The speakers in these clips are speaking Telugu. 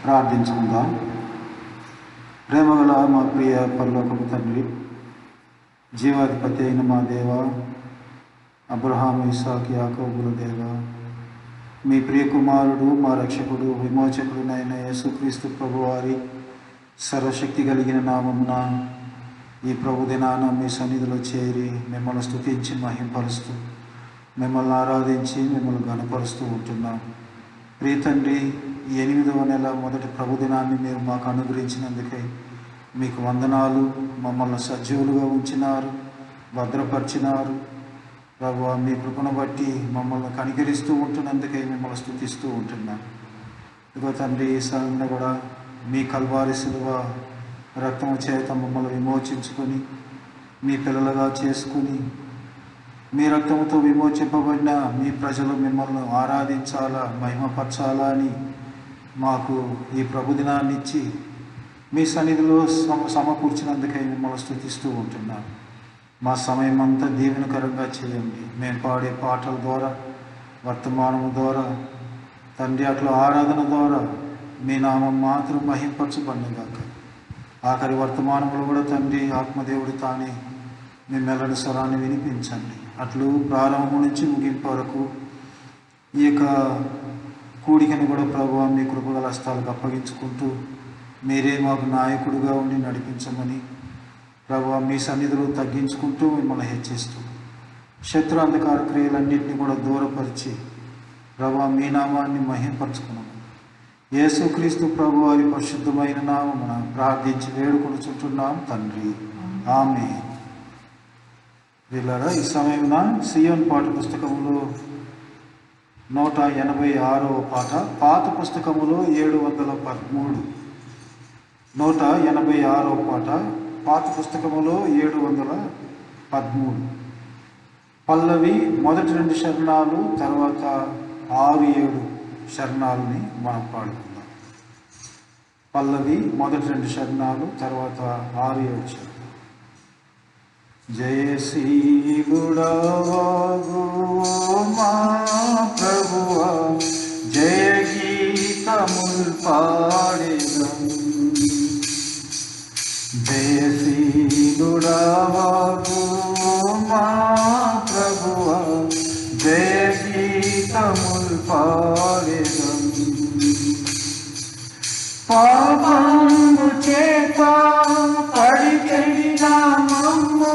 ప్రార్థించుకుందాం. ప్రేమగల మా ప్రియ పరలోకపు తండ్రి, జీవాధిపతి అయిన మా దేవ, అబ్రహాము ఇస్సాకు యాకోబుల దేవ, మీ ప్రియ కుమారుడు మా రక్షకుడు విమోచకుడునైన యేసుక్రీస్తు ప్రభువారి సర్వశక్తి కలిగిన నామమున ఈ ప్రభు దినాన మీ సన్నిధిలో చేరి మిమ్మల్ని స్తుతించి మహింపరుస్తూ, మిమ్మల్ని ఆరాధించి మిమ్మల్ని గణపరుస్తూ ఉంటున్నాం. ప్రియ తండ్రి, ఈ 8వ నెల మొదటి ప్రభు దినాన్ని మీరు మాకు అనుగ్రహించినందుకై మీకు వందనాలు. మమ్మల్ని సజీవులుగా ఉంచినారు, భద్రపరిచినారు. ప్రభువా, మీ కృపను బట్టి మమ్మల్ని కనికరిస్తూ ఉంటున్నందుకై మిమ్మల్ని స్తుతిస్తూ ఉంటున్నాం. ఇదిగో తండ్రి, ఈ సమయంలో కూడా మీ కల్వారి సిలువ రక్తము చేత మమ్మల్ని విమోచించుకొని మీ పిల్లలుగా చేసుకుని మీ రక్తముతో విమోచింపబడిన మీ ప్రజలు మిమ్మల్ని ఆరాధించాలా, మహిమపరచాలా అని మాకు ఈ ప్రభుదినాన్ని ఇచ్చి మీ సన్నిధిలో సమకూర్చినందుకై మిమ్మల్ని స్తుతిస్తూ ఉంటున్నాం. మా సమయం అంతా దీవెనకరంగా చేయండి. మేము పాడే పాటల ద్వారా, వర్తమానము ద్వారా, తండ్రి అట్లా ఆరాధన ద్వారా మీ నామం మాత్రం మహింపరచబడినగాక. ఆఖరి వర్తమానంలో కూడా తండ్రి ఆత్మదేవుడు తానే మీ మెల్లడి స్వరాన్ని వినిపించండి. అట్లు ప్రారంభం నుంచి ముగింపు వరకు ఈ యొక్క కూడికను కూడా ప్రభువా మీ కృపగల హస్తాలకు అప్పగించుకుంటూ మీరే మాకు నాయకుడిగా ఉండి నడిపించమని ప్రభువా మీ సన్నిధిలో తగ్గించుకుంటూ మిమ్మల్ని హెచ్చిస్తూ శత్రు అంధకార క్రియలన్నింటినీ కూడా దూరపరిచి ప్రభువా మీ నామాన్ని మహింపరచుకున్నాము. యేసుక్రీస్తు ప్రభు వారి పరిశుద్ధమైన నామమున ప్రార్థించి వేడుకొనుచుంటున్నాం తండ్రి, ఆమేన్. వీళ్ళరా, ఈ సమయమున సియోన్ పాట పుస్తకములో 186వ పాట, పాత పుస్తకములో 713. 186వ పాట, పాత పుస్తకములో 713. పల్లవి మొదటి 2 శరణాలు, తర్వాత 6-7 శరణాలని మనం పాడుకుందాం. పల్లవి మొదటి 2 శరణాలు, తర్వాత 6-7 శరణాలు. జయశీలుడవగు మా ప్రభువా, జయ గీతముల్ పాడెదం. జయశీలుడవగు మా ప్రభువా, జయ గీతముల్ పాడెదం. పాపము చేత పడి చెడిన మమ్ము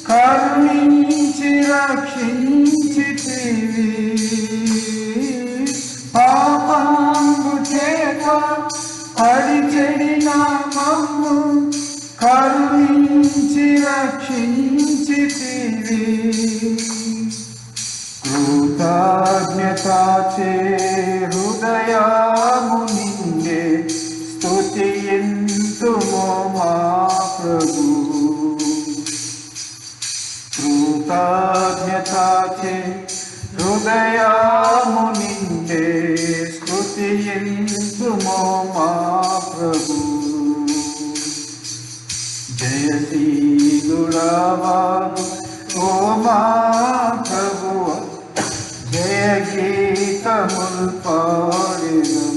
కరుణించి రక్షించితివి. పాపము చేత పడి చెడిన మమ్ము కరుణించి రక్షించితివి. కృతజ్ఞతాచే హృదయము నిండే స్తుతియంతుము మా ప్రభు. కృతజ్ఞతాచే హృదయము నిండే స్తుతియంతుము మా ప్రభు. జయశీలుడవగు ఓ మా ప్రభువ, జయ గీతముల్ పాడెదం.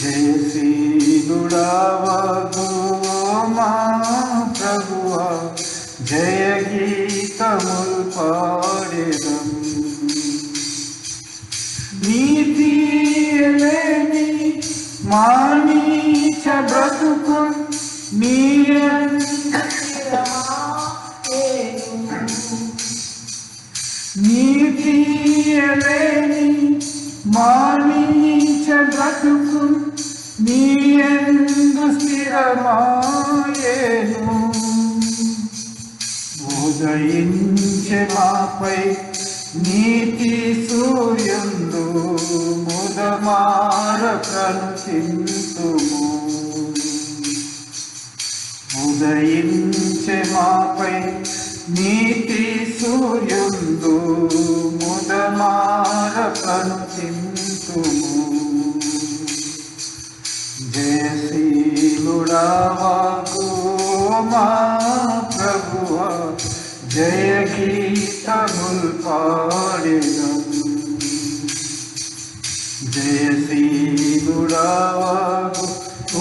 జయశీలుడవగు మా ప్రభువా, జయ గీతముల్ పాడెదం. నీతి లేని మా నీచ బ్రతుకు నీతి లేని మా నీచ బ్రతుకు నీ యందు స్థిరమాయెను. ఉదయించే మాపై నీతి సూర్యుండు ముదమార కనుచింతుము. ఉదయించే మాపై నీతి సూర్యుండు ముదమార కనుచింతుము. జయశీలుడవగు మా ప్రభువా, జయ గీతముల్ పాడెదం. జయశీలుడవగు జయశీలుడవగు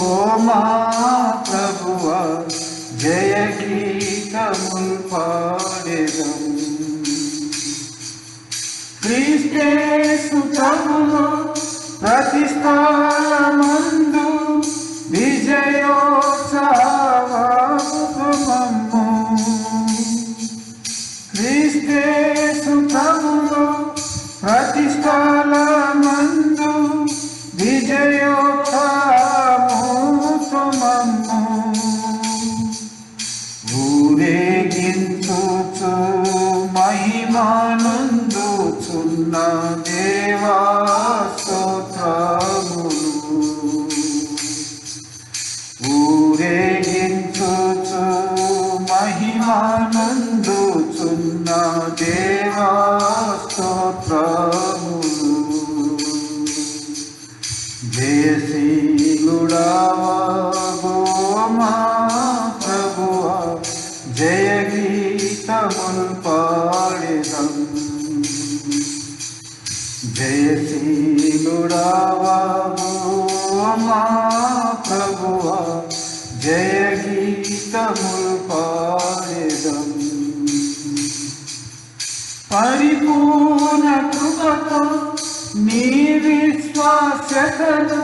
ఓ మా ప్రభువా జయ గీతముల్ పాడెదం. క్రీస్తేసు ప్రభులో ప్రతిష్ఠామందు విజయోత్సవము. క్రీస్తేసు ప్రభులో ప్రతిష్ఠామందు విజయోత్సవము. ఊరేగించుచు మహిమానందుచున్న దేవా స్తోత్రములు. ఊరేగించుచు మహిమానందుచున్న దేవా స్తోత్రములు. జయశీలుడవగు మా ప్రభువా జయ గీతముల్ పాడెదం. జయశీలుడవగు మా ప్రభువా జయ గీతముల్ పాడెదం. పరిపూర్ణ కృపతో నీ విశ్వాస్యతను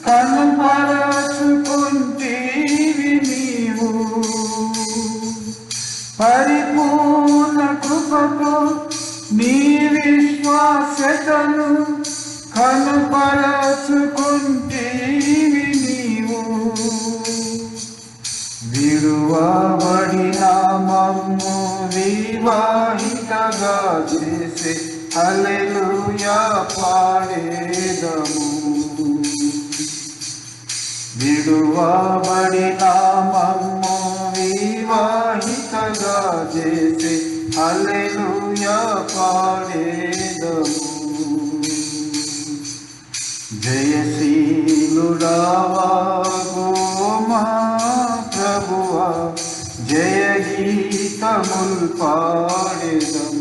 కనపరచుకుంటేవి నీవు. పరిపూర్ణ కృపతో నీ విశ్వాస్యతను కనపరచుకుంటేవి నీవు. విడువబడిన మమ్ము వివాహితగా చేసే హల్లెలూయా పాడేదము. విడువబడిన మమ్ము వివాహితగా చేసే హల్లెలూయా పాడేదము. జయశీలుడవగు మా ప్రభువా జయ గీతముల్ పాడెదం.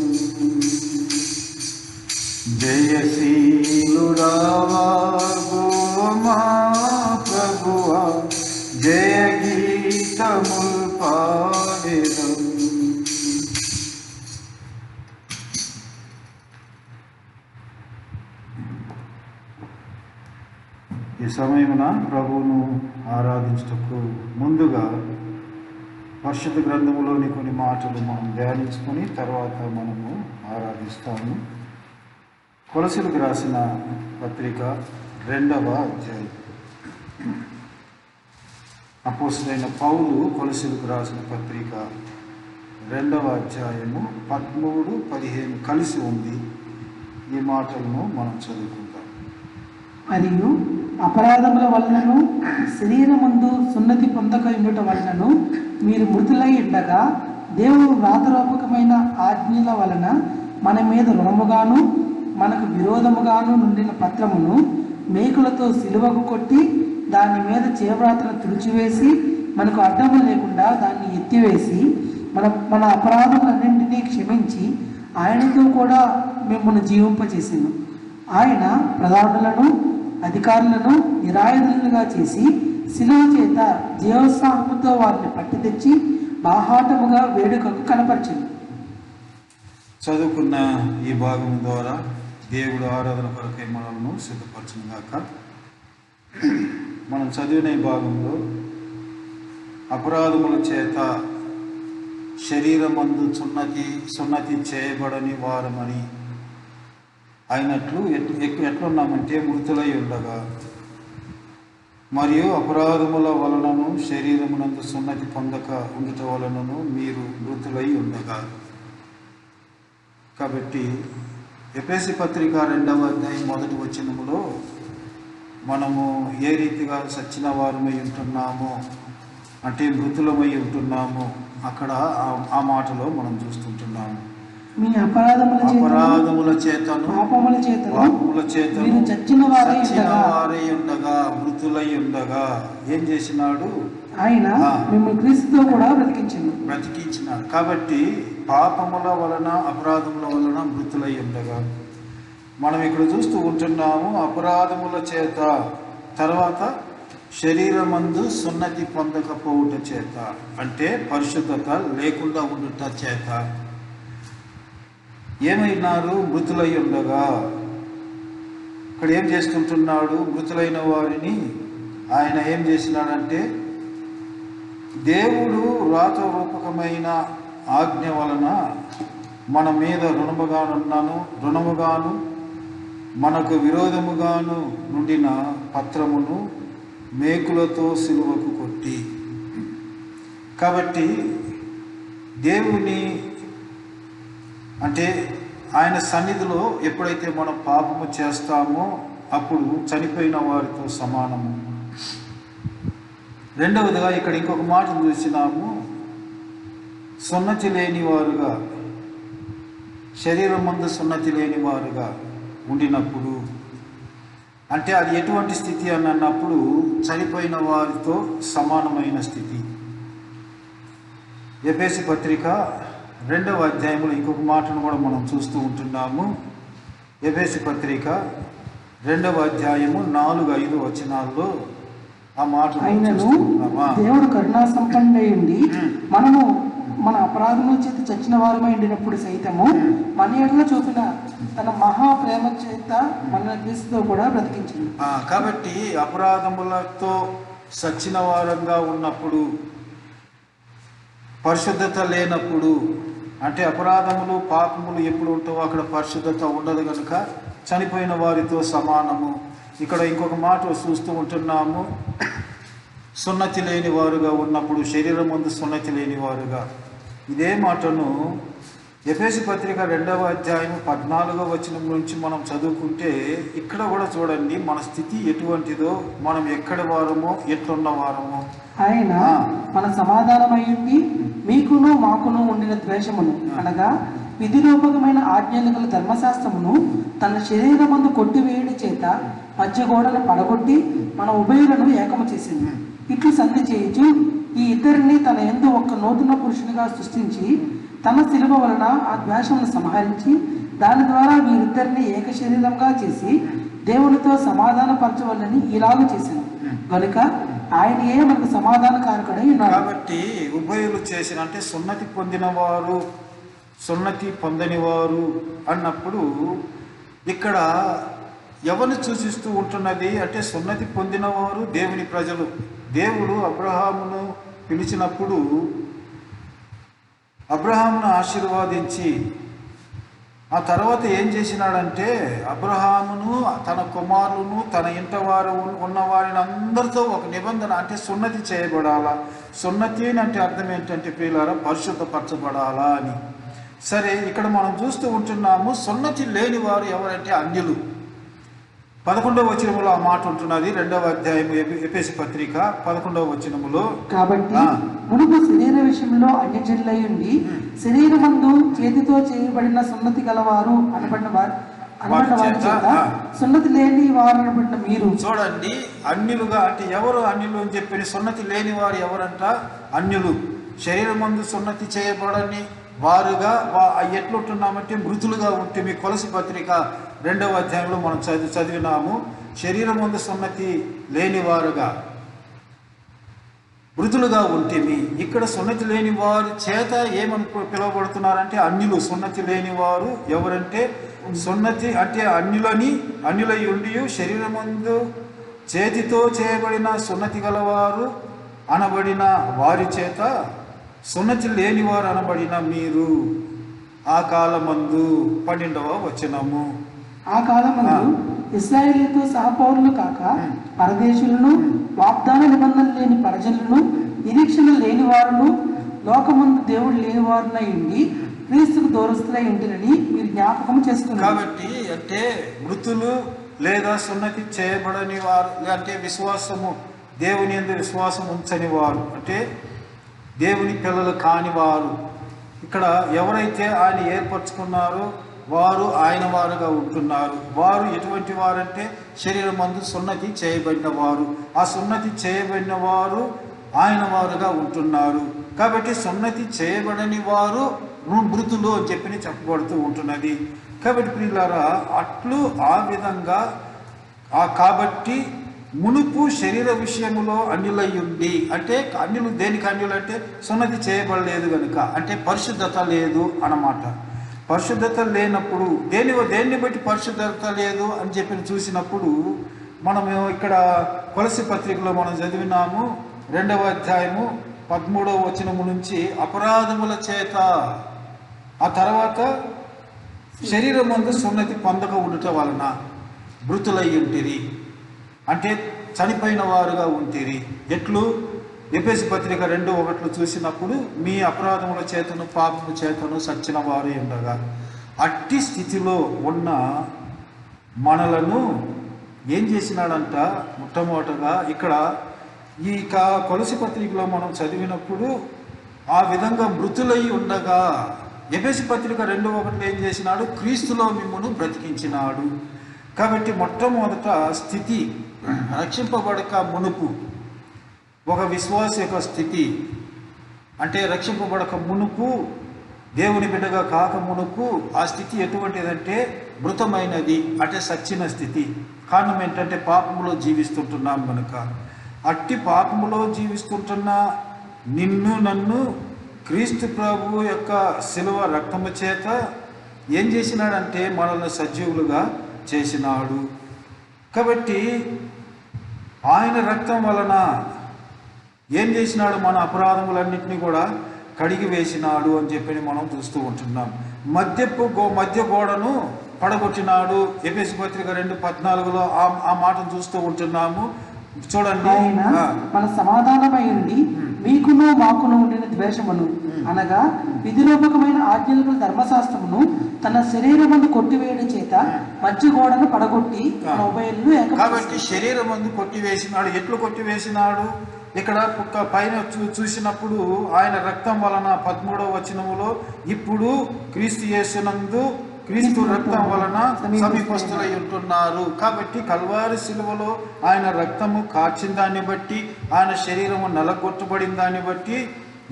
జయశీలుడవగు మా ప్రభువా జయ గీతముల్ పాడెదం. ఈ సమయమున ప్రభువును ఆరాధించుటకు ముందుగా పరిశుద్ధ గ్రంథములోని కొన్ని మాటలు మనం ధ్యానించుకొని తర్వాత మనము ఆరాధిస్తాము. కొలసీలకు రాసిన పత్రిక 2వ అధ్యాయం. అపోస్తలుడైన పౌలు కొలసీలకు రాసిన పత్రిక 2వ అధ్యాయము 13-15 కలిసి ఉంది. ఈ మాటలను మనం చదువుకుంటాం. మరియు అపరాధముల వలనను శరీరమందు సున్నతి పొందక ఉండుట వలనను మీరు మృతులై ఉండగా దేవుడు వ్రాతరూపకమైన ఆజ్ఞల వలన మన మీద రుణముగాను మనకు విరోధముగాను నుండిన పత్రమును మేకులతో సిలువకు కొట్టి దాని మీద చేవ్రాతను తుడిచివేసి మనకు అడ్డము లేకుండా దాన్ని ఎత్తివేసి మన అపరాధములన్నింటినీ క్షమించి ఆయనతో కూడా మిమ్మల్ని జీవింపచేసాను. ఆయన ప్రధానులను అధికారులను నిరాయుధులుగా చేసి శిలువ చేత జీవోత్సాహముతో వారిని పట్టి తెచ్చి బాహాటముగా వేడుకకు కనపరిచింది. చదువుకున్న ఈ భాగం ద్వారా దేవుడు ఆరాధన కొరకై మనల్ని సిద్ధపరచును గాక. మనం చదివిన ఈ భాగంలో అపరాధముల చేత శరీరమందు సున్నతి చేయబడని వారమని అయినట్లు ఎట్లున్నామంటే మృతులై ఉండగా, మరియు అపరాధముల వలనను శరీరమునందు సున్నతి పొందక ఉండుట వలనను మీరు మృతులై ఉండగా. కాబట్టి ఎఫెసీ పత్రిక 2వ అధ్యాయం 1వ వచనములో మనము ఏ రీతిగా సచ్చిన వారమై ఉంటున్నామో అంటే మృతులమై ఉంటున్నామో అక్కడ ఆ మాటలో మనం చూస్తుంటున్నాము. మీ అపరాధముల చేతను పాపముల చేతను మీరు చచ్చిన వారై ఉండగా మృతులై ఉండగా ఏం చేసినాడు? ఆయన మిమ్మల్ని క్రీస్తుతో కూడా బ్రతికించినాడు. కాబట్టి పాపముల వలన అపరాధముల వలన మృతులై ఉండగా మనం ఇక్కడ చూస్తూ ఉంటున్నాము, అపరాధముల చేత, తర్వాత శరీరమందు సున్నతి పొందకపోవుట చేత, అంటే పరిశుద్ధత లేకుండా ఉండుట చేత ఏమైనారు? మృతులై ఉండగా. ఇక్కడ ఏం చేసుకుంటున్నాడు? మృతులైన వారిని ఆయన ఏం చేసినాడంటే, దేవుడు రాతరూపకమైన ఆజ్ఞ వలన మన మీద రుణముగాను మనకు విరోధముగాను నుండిన పత్రమును మేకులతో సిలువకు కొట్టి. కాబట్టి దేవుని అంటే ఆయన సన్నిధిలో ఎప్పుడైతే మనం పాపము చేస్తామో అప్పుడు చనిపోయిన వారితో సమానము. రెండవదిగా ఇక్కడ ఇంకొక మాట చూసినాము, సున్నతి లేని వారుగా, శరీరం ముందు సున్నతి లేని వారుగా ఉండినప్పుడు, అంటే అది ఎటువంటి స్థితి అని అన్నప్పుడు చనిపోయిన వారితో సమానమైన స్థితి. ఎఫెసీ పత్రిక 2వ అధ్యాయంలో ఇంకొక మాటను కూడా మనం చూస్తూ ఉంటున్నాము. ఎఫెసీ పత్రిక 2వ అధ్యాయము 4-5 వచనాల్లో ఆ మాట దేవుడు కరుణా సంపన్నుడై ఉండి మనము మన అపరాధముల చేత చచ్చిన వారమై ఉండినప్పుడు సైతము మన ఎడల చూపిన తన మహా ప్రేమ చేత మన క్రీస్తుతో కూడా బ్రతికించింది. కాబట్టి అపరాధములతో చచ్చిన వారంగా ఉన్నప్పుడు, పరిశుద్ధత లేనప్పుడు, అంటే అపరాధములు పాపములు ఎప్పుడు ఉంటావో అక్కడ పరిశుద్ధత ఉండదు కనుక చనిపోయిన వారితో సమానము. ఇక్కడ ఇంకొక మాట చూస్తూ ఉంటున్నాము, సున్నతి లేని వారుగా ఉన్నప్పుడు, శరీరం ముందు సున్నతి లేని వారుగా. ఇదే మాటను ఎఫెసీ పత్రిక 2వ అధ్యాయం 14వ వచనం నుంచి మనం చదువుకుంటే ఇక్కడ కూడా చూడండి మన స్థితి ఎటువంటిదో, మనం ఎక్కడి వారమో, ఎట్లున్న వారమో. ఆయన మన సమాధానమయ్యుండి మీకును మాకును ఉండిన ద్వేషమును అనగా విధిరూపకమైన ఆజ్ఞలు గల ధర్మశాస్త్రమును తన శరీరమందు కొట్టివేయడి చేత మధ్య గోడను పడగొట్టి మన ఉభయులను ఏకము చేసింది. ఇట్లు సంధి చేయించు ఈ ఇద్దరిని తన యందు ఒక్క నూతన పురుషునిగా సృష్టించి తన శిలువ వలన ఆ ద్వేషమును సంహరించి దాని ద్వారా వీరిద్దరిని ఏక శరీరంగా చేసి దేవునితో సమాధానపరచవలని ఇలాగూ చేసింది. కనుక ఆయనయే మనకు సమాధానకారకుడై ఉన్నాడు. కాబట్టి ఉభయులు చేసిన, అంటే సున్నతి పొందినవారు, సున్నతి పొందనివారు అన్నప్పుడు ఇక్కడ ఎవరిని సూచిస్తూ ఉంటున్నది అంటే సున్నతి పొందినవారు దేవుని ప్రజలు. దేవుడు అబ్రహామును పిలిచినప్పుడు అబ్రహామును ఆశీర్వాదించి ఆ తర్వాత ఏం చేసినాడంటే అబ్రహామును తన కుమారులను తన ఇంట వారు ఉన్న వారిని అందరితో ఒక నిబంధన, అంటే సున్నతి చేయబడాలా. సున్నతి అంటే అర్థం ఏంటంటే ప్రియులారా, పరిశుద్ధపరచబడాలా అని. సరే, ఇక్కడ మనం చూస్తూ ఉంటున్నాము సున్నతి లేని వారు ఎవరంటే అన్యులు. 11వ వచనములో ఆ మాట ఉంటున్నది. 2వ అధ్యాయం ఎఫెసీ పత్రిక 11వ వచనములో, కాబట్టి మునుపు శరీర విషయంలో అన్యజనులై ఉండి శరీరమందు చేతితో చేయబడిన సున్నతి గలవారు అనబడిన వారి చేత సున్నతి లేని వారు అనబడిన మీరు. చూడండి, అన్యులుగా అంటే ఎవరు అన్యులు అని చెప్పి, సున్నతి లేని వారు ఎవరంట? అన్యులు. శరీరమందు సున్నతి చేయబడని వారుగా ఎట్లుంటున్నామంటే మృతులుగా ఉంటే, మీ కొలసి పత్రిక 2వ అధ్యాయంలో మనం చదివినాము. శరీరం ముందు సున్నతి లేని వారుగా మృతులుగా ఉంటేమి. ఇక్కడ సున్నతి లేని వారి చేత ఏమని పిలువబడుతున్నారంటే అన్యులు. సున్నతి లేని వారు ఎవరంటే సున్నతి అంటే అన్యులై ఉండి శరీరం ముందు చేతితో చేయబడిన సున్నతి గలవారు అనబడిన వారి చేత సున్నతి లేనివారు అనబడిన మీరు ఆ కాలమందు. 12వ వచనము, ఆ కాలమందు ఇశ్రాయేలుతో సహపౌరులు కాక పరదేశులను, వాగ్దాన నిబంధన లేని ప్రజలను, నిరీక్షణ లేని వారును, లోకమందు దేవుడు లేని వారునై ఉండి క్రీస్తుకు దూరస్తులై ఉంటునని మీరు జ్ఞాపకం చేసుకున్నారు. కాబట్టి అంటే మృతులు లేదా సున్నతి చేయబడని వారు, అంటే విశ్వాసము దేవుని యందు విశ్వాసం ఉంచని వారు, అంటే దేవుని పిల్లలు కాని వారు. ఇక్కడ ఎవరైతే ఆయన ఏర్పరచుకున్నారో వారు ఆయన వారుగా ఉంటున్నారు. వారు ఎటువంటి వారంటే శరీరం మందు సున్నతి చేయబడిన వారు. ఆ సున్నతి చేయబడిన వారు ఆయన వారుగా ఉంటున్నారు. కాబట్టి సున్నతి చేయబడని వారు మృతులు అని చెప్పి చెప్పబడుతూ ఉంటున్నది. కాబట్టి ప్రియులారా, అట్లు ఆ విధంగా కాబట్టి మునుపు శరీర విషయములో అన్యులయ్యుండి, అంటే అన్యులు దేనికి అన్యులు అంటే సున్నతి చేయబడలేదు కనుక, అంటే పరిశుద్ధత లేదు అన్నమాట. పరిశుద్ధత లేనప్పుడు దేన్ని బట్టి పరిశుద్ధత లేదు అని చెప్పి చూసినప్పుడు మనము ఇక్కడ కొలసి పత్రికలో మనం చదివినాము 2వ అధ్యాయము 13వ వచనము నుంచి అపరాధముల చేత, ఆ తర్వాత శరీరమందు సున్నతి పొందక ఉండుట వలన మృతులై ఉంటిరి, అంటే చనిపోయిన వారుగా ఉంటిరి. ఎట్లు? ఎఫెసు పత్రిక 2:1 చూసినప్పుడు మీ అపరాధముల చేతను పాపము చేతను సచ్చిన వారు ఉండగా, అట్టి స్థితిలో ఉన్న మనలను ఏం చేసినాడంట? మొట్టమొదటగా ఇక్కడ ఈ కొలసి పత్రికలో మనం చదివినప్పుడు ఆ విధంగా మృతులై ఉండగా, ఎఫెసు పత్రిక 2:1 ఏం చేసినాడు? క్రీస్తులో మిమ్మును బ్రతికించినాడు. కాబట్టి మొట్టమొదట స్థితి రక్షింపబడక మునుపు, ఒక విశ్వాస యొక్క స్థితి అంటే రక్షింపబడక మునుపు, దేవుని బిడ్డగా కాక మునుపు ఆ స్థితి ఎటువంటిదంటే మృతమైనది, అంటే సచ్చిన స్థితి. కారణం ఏంటంటే పాపములో జీవిస్తుంటున్నాం కనుక. అట్టి పాపములో జీవిస్తుంటున్న నిన్ను నన్ను క్రీస్తు ప్రభు యొక్క శిలువ రక్తము చేత ఏం చేసినాడంటే మనల్ని సజీవులుగా చేసినాడు. కాబట్టి ఆయన రక్తం వలన ఏం చేసినాడు? మన అపరాధములన్నింటినీ కూడా కడిగి వేసినాడు అని చెప్పి మనం చూస్తూ ఉంటున్నాం. మధ్య గోడను పడగొట్టినాడు. ఎఫెసు పత్రిక 2:14లో ఆ మాటను చూస్తూ ఉంటున్నాము. చూడండి, ఆయన మన సమాధానమై ఉండి మీకును మాకును ఉండిన ద్వేషమును అనగా విధిరూపకమైన ఆజ్ఞలకు ధర్మశాస్త్రమును తన శరీరమందు కొట్టివేయడం చేత మధ్య గోడను పడగొట్టి మన ఉభయులను కాబట్టి శరీరమందు కొట్టివేసినాడు. ఎట్లు కొట్టివేసినాడు? ఇక్కడ పైన చూసినప్పుడు ఆయన రక్తం వలన 13వ వచనములో ఇప్పుడు క్రీస్తు యేసునందు క్రీస్తు రక్తం వలన సమీపస్తులై ఉంటున్నారు. కాబట్టి కల్వారి శిలువలో ఆయన రక్తము కార్చిన దాన్ని బట్టి, ఆయన శరీరము నలగొట్టబడిన దాన్ని బట్టి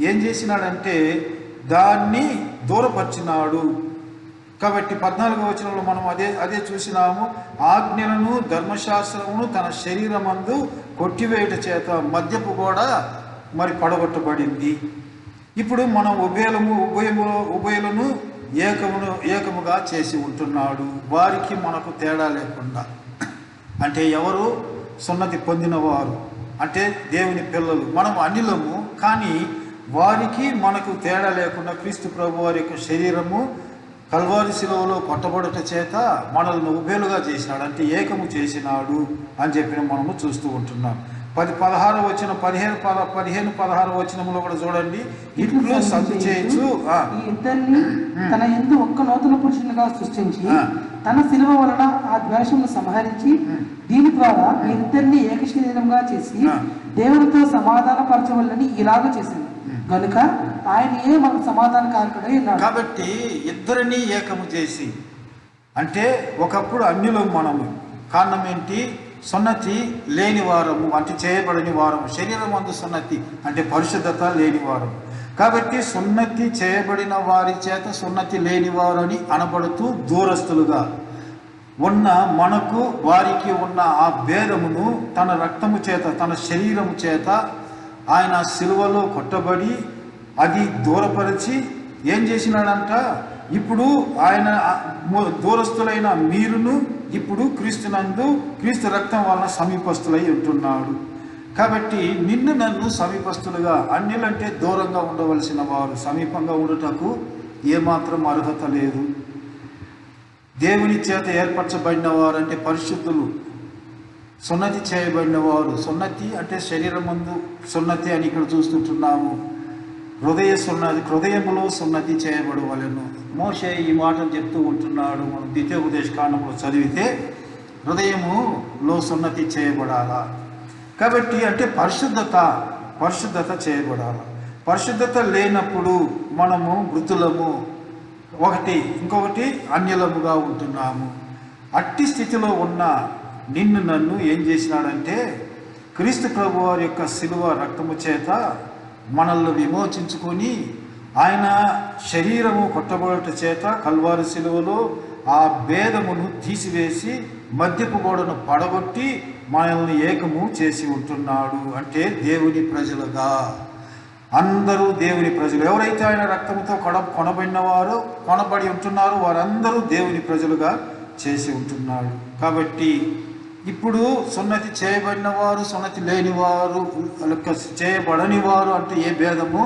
ఏం చేసినాడంటే దాన్ని దూరపరిచినాడు. కాబట్టి 14వ వచనంలో మనం అదే చూసినాము. ఆజ్ఞలను ధర్మశాస్త్రమును తన శరీరమందు కొట్టివేయుట చేత మధ్యపు గోడ మరి పడగొట్టబడింది. ఇప్పుడు మనం ఉభయలను ఏకముగా చేసి ఉంటున్నాడు, వారికి మనకు తేడా లేకుండా. అంటే ఎవరు? సున్నతి పొందినవారు, అంటే దేవుని పిల్లలు. మనం అన్యులము, కానీ వారికి మనకు తేడా లేకుండా క్రీస్తు ప్రభు వారి యొక్క శరీరము కల్వారి శిలువలో కొట్టబడుట చేత మనల్ని ఉభయలుగా చేసినాడు, అంటే ఏకము చేసినాడు అని చెప్పి మనము చూస్తూ ఉంటున్నాం. 16వ వచనం 15-16వ వచనంలో కూడా చూడండి. ఇట్లు సంధి చేయొచ్చు ఈ ఇద్దరిని తన యందు ఒక్క నూతన పురుషునిగా సృష్టించి తన శిలువ వలన ఆ ద్వేషమును సంహరించి దీని ద్వారా వీరిద్దరిని ఏక శరీరంగా చేసి దేవునితో సమాధాన పరచవలని ఇలాగ చేసింది కనుక ఆయన మనకు సమాధానకారకుడై ఉన్నాడు. కాబట్టి ఇద్దరిని ఏకము చేసి, అంటే ఒకప్పుడు అన్యులం మనము. కారణం ఏంటి? సున్నతి లేని వారము, అంటే చేయబడని వారము. శరీరం అందు సున్నతి అంటే పరిశుద్ధత లేని వారము. కాబట్టి సున్నతి చేయబడిన వారి చేత సున్నతి లేని వారు అని అనబడుతూ దూరస్తులుగా ఉన్న మనకు వారికి ఉన్న ఆ భేదమును తన రక్తము చేత, తన శరీరము చేత ఆయన శిలువలో కొట్టబడి అది దూరపరిచి ఏం చేసినాడంట? ఇప్పుడు ఆయన దూరస్తులైన మీరును ఇప్పుడు క్రీస్తునందు క్రీస్తు రక్తం వలన సమీపస్తులై ఉంటున్నాడు. కాబట్టి నిన్ను నన్ను సమీపస్తులుగా, అన్యులంటే దూరంగా ఉండవలసిన వారు సమీపంగా ఉండుటకు ఏమాత్రం అర్హత లేదు. దేవుని చేత ఏర్పరచబడిన వారు అంటే పరిశుద్ధులు, సున్నతి చేయబడిన వారు. సున్నతి అంటే శరీరం ముందు సున్నతి అని ఇక్కడ చూస్తుంటున్నాము. హృదయములో సున్నతి చేయబడవలెను. మోషే ఈ మాటను చెప్తూ ఉంటున్నాడు. మనం ద్వితీయోపదేశకాండంలో చదివితే హృదయములో సున్నతి చేయబడాలా. కాబట్టి అంటే పరిశుద్ధత చేయబడాలి. పరిశుద్ధత లేనప్పుడు మనము మృతులము, ఇంకొకటి అన్యులముగా ఉంటున్నాము. అట్టి స్థితిలో ఉన్న నిన్ను నన్ను ఏం చేసినాడంటే క్రీస్తు ప్రభు వారి యొక్క శిలువ రక్తము చేత మనల్ని విమోచించుకొని ఆయన శరీరము కొట్టబడుట చేత కల్వారి శిలువలో ఆ భేదమును తీసివేసి మధ్యపు గోడను పడగొట్టి మనల్ని ఏకము చేసి ఉంటున్నాడు. అంటే దేవుని ప్రజలుగా అందరూ దేవుని ప్రజలు. ఎవరైతే ఆయన రక్తంతో కొనబడి ఉంటున్నారో వారందరూ దేవుని ప్రజలుగా చేసి ఉంటున్నాడు. కాబట్టి ఇప్పుడు సున్నతి చేయబడిన వారు, సున్నతి లేని వారు, చేయబడని వారు అంటే ఏ భేదము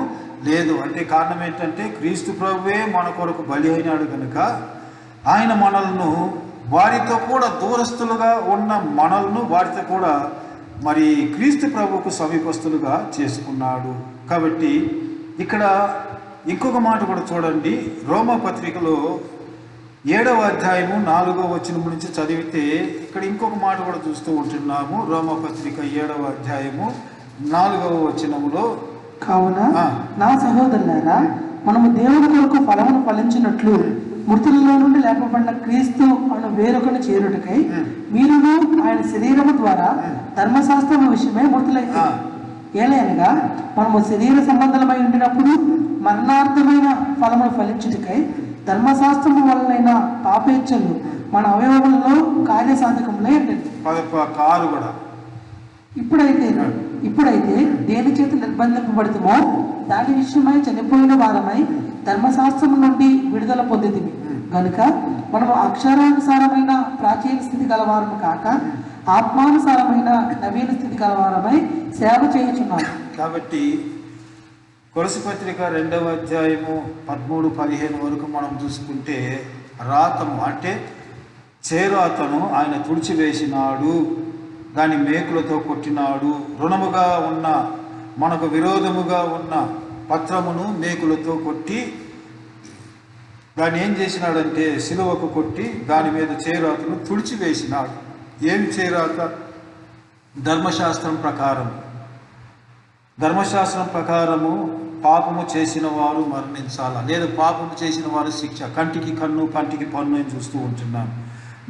లేదు. అంటే కారణం ఏంటంటే క్రీస్తు ప్రభువే మన కొరకు బలి అయినాడు కనుక ఆయన మనల్ని వారితో కూడా దూరస్తులుగా ఉన్న మనల్ని వారితో కూడా మరి క్రీస్తు ప్రభువుకు సమీపస్తులుగా చేసుకున్నాడు. కాబట్టి ఇక్కడ ఇంకొక మాట కూడా చూడండి. రోమా పత్రికలో 7వ అధ్యాయము 4వ వచనం నుంచి చదివితే ఇక్కడ ఇంకొక మాట కూడా చూస్తూ ఉంటున్నాము. రోమా పత్రిక 7వ అధ్యాయము 4వ వచనములో, కావున నా సహోదరులారా, మనము దేవుని కొరకు ఫలమును ఫలించినట్లు మృతులలో నుండి లేపబడిన క్రీస్తు అను వేరొకను చేరుటకై మీరును ఆయన శరీరము ద్వారా ధర్మశాస్త్రము విషయమై మృతులైతే, ఏలైనగా మనము శరీర సంబంధమై ఉండినప్పుడు మరణార్థమైన ఫలమును ఫలించుటకై ధర్మశాస్త్రము వలన పాపేచ్ఛలు మన అవయవములలో కార్యసాధకములై ఉంటుంది. కూడా ఇప్పుడైతే దేని చేత నిర్బంధింపబడుతుమో దాని విషయమై చనిపోయిన వారమై ధర్మశాస్త్రము నుండి విడుదల పొందితిమి గనుక మనము అక్షరానుసారమైన ప్రాచీన స్థితి గలవారము కాక ఆత్మానుసారమైన నవీన స్థితి గలవారమై సేవ చేయుచున్నాము. కాబట్టి కొలసి పత్రిక 2వ అధ్యాయము 13-15 వరకు మనం చూసుకుంటే రాతము అంటే చేరాతను ఆయన తుడిచివేసినాడు, దాని మేకులతో కొట్టినాడు. రుణముగా ఉన్న మనకు విరోధముగా ఉన్న పత్రమును మేకులతో కొట్టి దాన్ని ఏం చేసినాడంటే సిలువకు కొట్టి దాని మీద చేరాతను తుడిచివేసినాడు. ఏమి చేరాత? ధర్మశాస్త్రం ప్రకారము పాపము చేసిన వారు మరణించాలా, లేదా పాపము చేసిన వారు శిక్ష, కంటికి కన్ను కంటికి పన్ను అని చూస్తూ ఉంటున్నాం.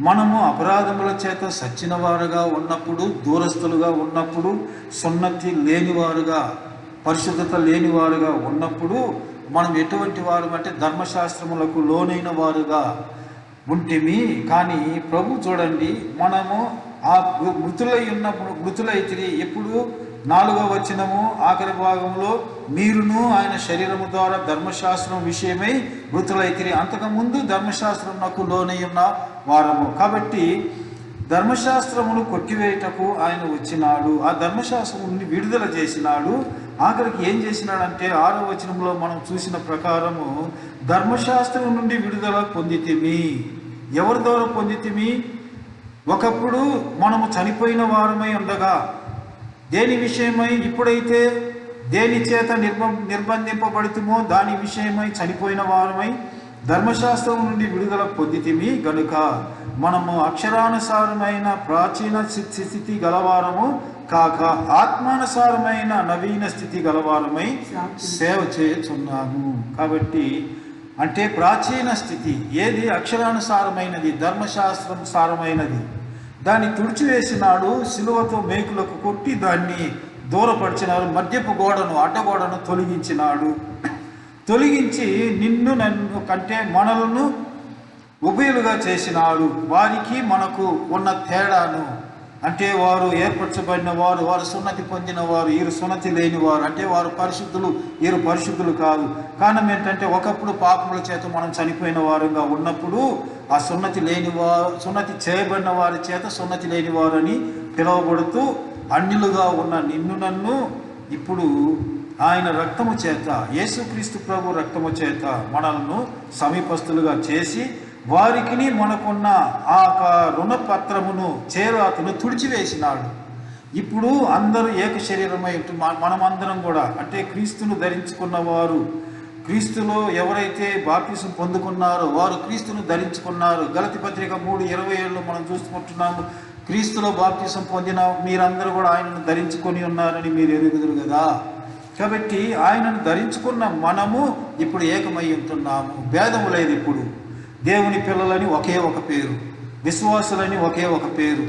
మనము అపరాధముల చేత సచ్చిన వారుగా ఉన్నప్పుడు, దూరస్తులుగా ఉన్నప్పుడు, సున్నతి లేనివారుగా, పరిశుద్ధత లేనివారుగా ఉన్నప్పుడు మనం ఎటువంటి వారు అంటే ధర్మశాస్త్రములకు లోనైన వారుగా ఉంటిమి. కానీ ప్రభు చూడండి, మనము ఆ మృతులైతిరి ఎప్పుడు 4వ వచనము ఆఖరి భాగంలో మీరును ఆయన శరీరము ద్వారా ధర్మశాస్త్రం విషయమై మృతులైతిరి. అంతకుముందు ధర్మశాస్త్రమునకు లోనై ఉన్న వారము. కాబట్టి ధర్మశాస్త్రమును కొట్టివేయటకు ఆయన వచ్చినాడు, ఆ ధర్మశాస్త్రం నుండి విడుదల చేసినాడు. ఆఖరికి ఏం చేసినాడంటే 6వ వచనంలో మనం చూసిన ప్రకారము ధర్మశాస్త్రం నుండి విడుదల పొందితిమి. ఎవరి ద్వారా పొందితిమి? ఒకప్పుడు మనము చనిపోయిన వారమై ఉండగా దేని విషయమై, ఇప్పుడైతే దేని చేత నిర్బంధింపబడుతుమో దాని విషయమై చనిపోయిన వారమై ధర్మశాస్త్రం నుండి విడుదల పొందితిమి గనుక మనము అక్షరానుసారమైన ప్రాచీన స్థితి గలవారము కాక ఆత్మానుసారమైన నవీన స్థితి గలవారమై సేవ చేయుచున్నాము. కాబట్టి అంటే ప్రాచీన స్థితి ఏది? అక్షరానుసారమైనది, ధర్మశాస్త్రం సారమైనది. దాన్ని తుడిచివేసినాడు, సిలువతో మేకులకు కొట్టి దాన్ని దూరపరిచినాడు, మధ్యపు గోడను అడ్డగోడను తొలగించి నిన్ను నన్ను కంటే మనలను ఉభయులుగా చేసినాడు. వారికి మనకు ఉన్న తేడాను అంటే వారు ఏర్పరచబడిన వారు, వారు సున్నతి పొందిన వారు, వీరు సున్నతి లేని వారు. అంటే వారు పరిశుద్ధులు, వీరు పరిశుద్ధులు కాదు. కారణం ఏంటంటే ఒకప్పుడు పాపముల చేత మనం చనిపోయిన వారుగా ఉన్నప్పుడు ఆ సున్నతి చేయబడిన వారి చేత సున్నతి లేని వారని పిలువబడుతూ అన్యులుగా ఉన్న నిన్ను నన్ను ఇప్పుడు ఆయన రక్తము చేత, యేసుక్రీస్తు ప్రభు రక్తము చేత మనల్ని సమీపస్తులుగా చేసి వారికి మనకున్న ఆ రుణపత్రమును చేరాతను తుడిచివేసినాడు. ఇప్పుడు అందరూ ఏక శరీరమై మనమందరం కూడా అంటే క్రీస్తును ధరించుకున్న వారు, క్రీస్తులో ఎవరైతే బాప్తిసం పొందుకున్నారో వారు క్రీస్తును ధరించుకున్నారు. గలతీ పత్రిక 3:27లో మనం చూసుకుంటున్నాము, క్రీస్తులో బాప్తిసం పొందిన మీరందరూ కూడా ఆయనను ధరించుకొని ఉన్నారని మీరు ఎరుగుదురు కదా. కాబట్టి ఆయనను ధరించుకున్న మనము ఇప్పుడు ఏకమై ఉంటున్నాము. భేదము లేదు. ఇప్పుడు దేవుని పిల్లలని ఒకే ఒక పేరు, విశ్వాసులని ఒకే ఒక పేరు,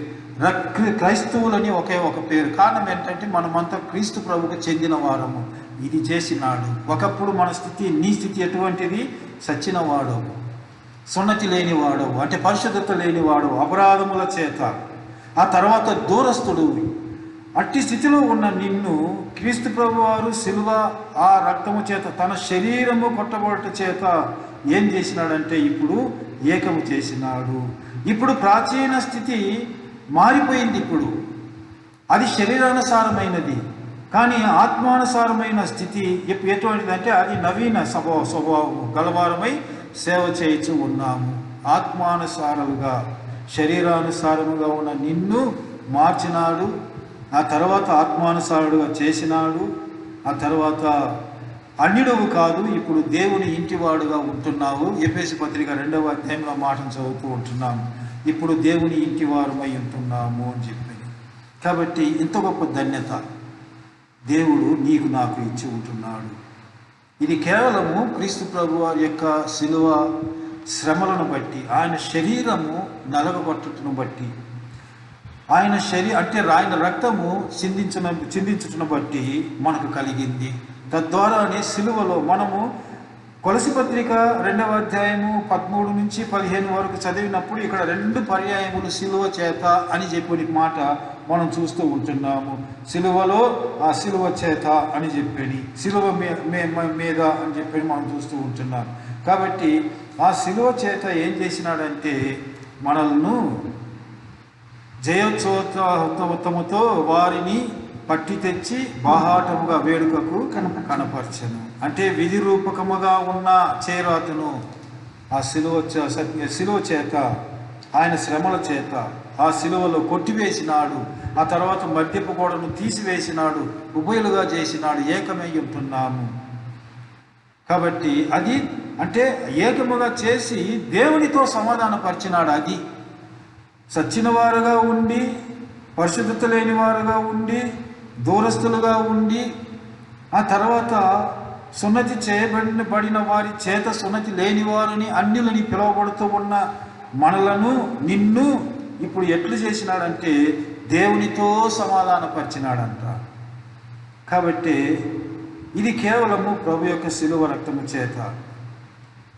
క్రైస్తవులని ఒకే ఒక పేరు. కారణం ఏంటంటే మనమంతా క్రీస్తు ప్రభుకు చెందిన వారము. ఇది చేసినాడు. ఒకప్పుడు మన స్థితి, నీ స్థితి ఎటువంటిది? సచ్చినవాడు. సున్నతి లేనివాడు, అంటే పరిశుద్ధత లేనివాడు, అపరాధముల చేత, ఆ తర్వాత దూరస్తుడు. అట్టి స్థితిలో ఉన్న నిన్ను క్రీస్తు ప్రభువారు శిలువ ఆ రక్తము చేత, తన శరీరము కొట్టబడట చేత ఏం చేసినాడంటే ఇప్పుడు ఏకము చేసినాడు. ఇప్పుడు ప్రాచీన స్థితి మారిపోయింది. ఇప్పుడు అది శరీరానుసారమైనది, కానీ ఆత్మానుసారమైన స్థితి ఎటువంటిదంటే అది నవీన స్వభావం గలవారమై సేవ చేయించు ఉన్నాము. ఆత్మానుసారాలుగా, శరీరానుసారముగా ఉన్న నిన్ను మార్చినాడు. ఆ తర్వాత ఆత్మానుసారుడుగా చేసినాడు. ఆ తర్వాత అన్యుడవు కాదు, ఇప్పుడు దేవుని ఇంటివాడుగా ఉంటున్నావు. ఎఫెసీ పత్రిక 2వ అధ్యాయంలో మాటను చదువుతూ ఉంటున్నాము. ఇప్పుడు దేవుని ఇంటివారమై ఉంటున్నాము అని చెప్పి. కాబట్టి ఇంత గొప్ప ధన్యత దేవుడు నీకు నాకు ఇచ్చి ఉంటున్నాడు. ఇది కేవలము క్రీస్తు ప్రభు వారి యొక్క శిలువ శ్రమలను బట్టి, ఆయన శరీరము నలగబట్టుటను బట్టి, ఆయన ఆయన రక్తము చిందించుటను బట్టి మనకు కలిగింది. తద్వారానే శిలువలో మనము కొలసి పత్రిక 2వ అధ్యాయము 13 నుంచి 15 వరకు చదివినప్పుడు ఇక్కడ 2 పర్యాయములు శిలువ చేత అని చెప్పిన మాట మనం చూస్తూ ఉంటున్నాము. శిలువలో, ఆ శిలువ చేత అని చెప్పని, శిలువ మీద అని చెప్పని మనం చూస్తూ ఉంటున్నాం. కాబట్టి ఆ శిలువ చేత ఏం చేసినాడంటే మనల్ని జయోత్సవముతో వారిని పట్టి తెచ్చి బాహాటముగా వేడుకకు కనపరచను. అంటే విధి రూపకముగా ఉన్న చేరాతను ఆ శిలువ చేత, ఆయన శ్రమల చేత ఆ శిలువలో కొట్టివేసినాడు. ఆ తర్వాత మద్యపు గోడను తీసివేసినాడు, ఉభయులుగా చేసినాడు, ఏకమై ఉంటున్నాము. కాబట్టి అది అంటే ఏకముగా చేసి దేవునితో సమాధానపరిచినాడు. అది సచ్చిన వారుగా ఉండి, పరిశుద్ధత లేని వారుగా ఉండి, దూరస్తులుగా ఉండి, ఆ తర్వాత సున్నతి చేయబడిన వారి చేత సున్నతి లేని వారిని, అన్యులని పిలువబడుతూ ఉన్న మనలను, నిన్ను ఇప్పుడు ఎట్లు చేసినాడంటే దేవునితో సమాధానపరిచినాడంట. కాబట్టి ఇది కేవలము ప్రభు యొక్క శిలువ రక్తము చేత.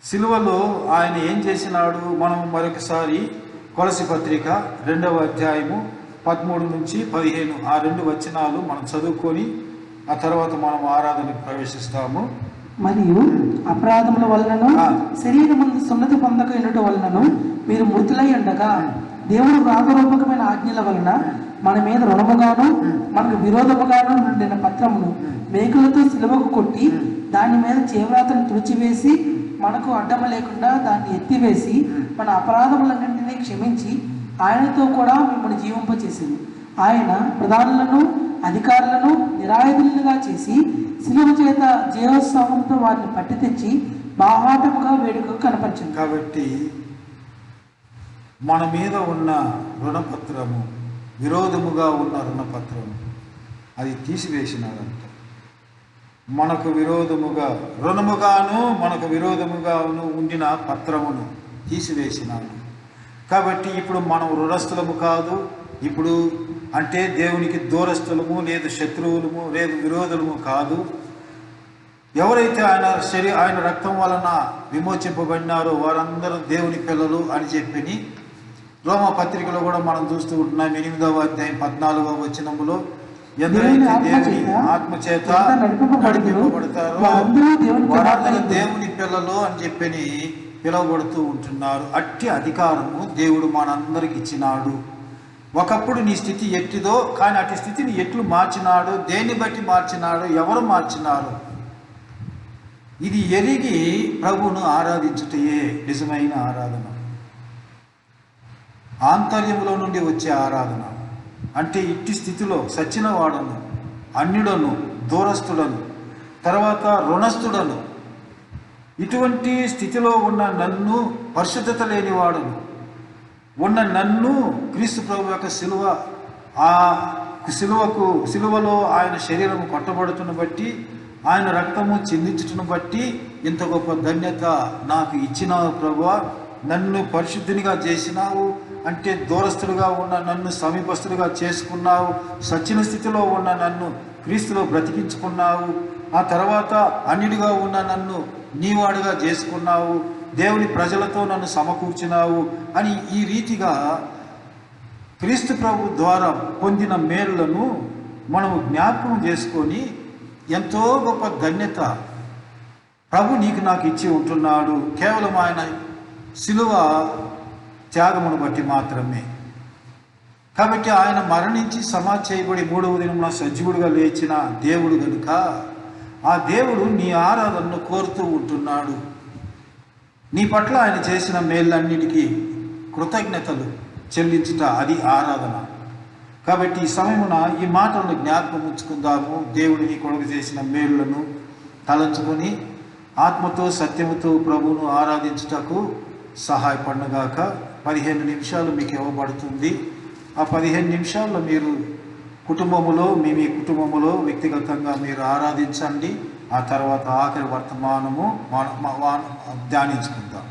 శిలువలో ఆయన ఏం చేసినాడు మనం మరొకసారి కొలసి పత్రిక 2వ అధ్యాయము 13 నుంచి 15 ఆ 2 వచనాలు మనం చదువుకొని ఆ తర్వాత మనం ఆరాధనకు ప్రవేశిస్తాము. మరియు అపరాధముల వలనను శరీరమందు సున్నతి పొందక ఉండటం వలనను మీరు మృతులై ఉండగా దేవుడు రాగరూపకమైన ఆజ్ఞల వలన మన మీద రుణముగాను మనకు విరోధముగాను ఉండిన పత్రమును మేకులతో సిలువకు కొట్టి దాని మీద చేవ్రాతను తుడిచివేసి మనకు అడ్డము లేకుండా దాన్ని ఎత్తివేసి మన అపరాధములన్నింటినీ క్షమించి ఆయనతో కూడా మిమ్మల్ని జీవింపచేసింది. ఆయన ప్రధానులను అధికారులను నిరాయుధులుగా చేసి శిలువ చేత జీవోత్సవంతో వారిని పట్టి తెచ్చి బాహాటముగా వేడుకకు కనపరిచింది. కాబట్టి మన మీద ఉన్న రుణపత్రము, విరోధముగా ఉన్న రుణపత్రము అది తీసివేసినాడంట. మనకు విరోధముగా మనకు విరోధముగాను ఉండిన పత్రమును తీసివేసినాడు. కాబట్టి ఇప్పుడు మనం రుణస్థులము కాదు. ఇప్పుడు అంటే దేవునికి దూరస్థులము, లేదు శత్రువులము, లేదు విరోధులము కాదు. ఎవరైతే ఆయన రక్తం వలన విమోచింపబడినారో వారందరూ దేవుని పిల్లలు అని చెప్పి రోమ పత్రికలో కూడా మనం చూస్తూ ఉంటున్నాం. 8వ అధ్యాయం 14వ వచనములో ఎవరైతే దేవుని ఆత్మచేత నడిపింపబడతారో వారందరూ దేవుని పిల్లలు అని చెప్పి పిలువబడుతూ ఉంటున్నారు. అట్టి అధికారము దేవుడు మనందరికి ఇచ్చినాడు. ఒకప్పుడు నీ స్థితి ఎట్టిదో, కానీ అట్టి స్థితిని ఎట్లు మార్చినాడు, దేన్ని బట్టి మార్చినాడు, ఎవరు మార్చినారు, ఇది ఎరిగి ప్రభువును ఆరాధించుటయే నిజమైన ఆరాధన. ఆంతర్యములో నుండి వచ్చే ఆరాధన అంటే ఇట్టి స్థితిలో సచ్చిన వాడను, అన్యుడను, దూరస్తుడను, తర్వాత రుణస్థుడను, ఇటువంటి స్థితిలో ఉన్న నన్ను, పరిశుద్ధత లేనివాడును ఉన్న నన్ను క్రీస్తు ప్రభు యొక్క ఆ శిలువలో ఆయన శరీరము కొట్టబడుతున్న బట్టి, ఆయన రక్తము చిందించుటను బట్టి ఇంత గొప్ప ధన్యత నాకు ఇచ్చినావు ప్రభువా. నన్ను పరిశుద్ధునిగా చేసినావు, అంటే దూరస్తులుగా ఉన్న నన్ను సమీపస్తులుగా చేసుకున్నావు. సచ్చిన స్థితిలో ఉన్న నన్ను క్రీస్తులో బ్రతికించుకున్నావు. ఆ తర్వాత అన్యుడిగా ఉన్న నన్ను నీవాడుగా చేసుకున్నావు. దేవుని ప్రజలతో నన్ను సమకూర్చినావు అని ఈ రీతిగా క్రీస్తు ప్రభు ద్వారా పొందిన మేలులను మనము జ్ఞాపకం చేసుకొని ఎంతో గొప్ప ధన్యత ప్రభు నీకు నాకు ఇచ్చి ఉంటున్నాడు, కేవలం ఆయన శిలువ త్యాగమును బట్టి మాత్రమే. కాబట్టి ఆయన మరణించి సమాధి చేయబడి 3వ దినమున సజీవుడిగా లేచిన దేవుడు కనుక ఆ దేవుడు నీ ఆరాధనను కోరుతూ ఉంటున్నాడు. నీ పట్ల ఆయన చేసిన మేళ్ళన్నిటికీ కృతజ్ఞతలు చెల్లించుట అది ఆరాధన. కాబట్టి ఈ సమయమున ఈ మాటలను జ్ఞాపకం ఉంచుకుందాము. దేవుడు నీ కొడుకు చేసిన మేళ్లను తలంచుకొని ఆత్మతో సత్యముతో ప్రభువును ఆరాధించుటకు సహాయపడనుగాక. 15 నిమిషాలు మీకు ఇవ్వబడుతుంది. ఆ 15 నిమిషాల్లో మీరు కుటుంబములో మీ కుటుంబములో వ్యక్తిగతంగా మీరు ఆరాధించండి. ఆ తర్వాత ఆఖరి వర్తమానము ధ్యానించుకుందాం.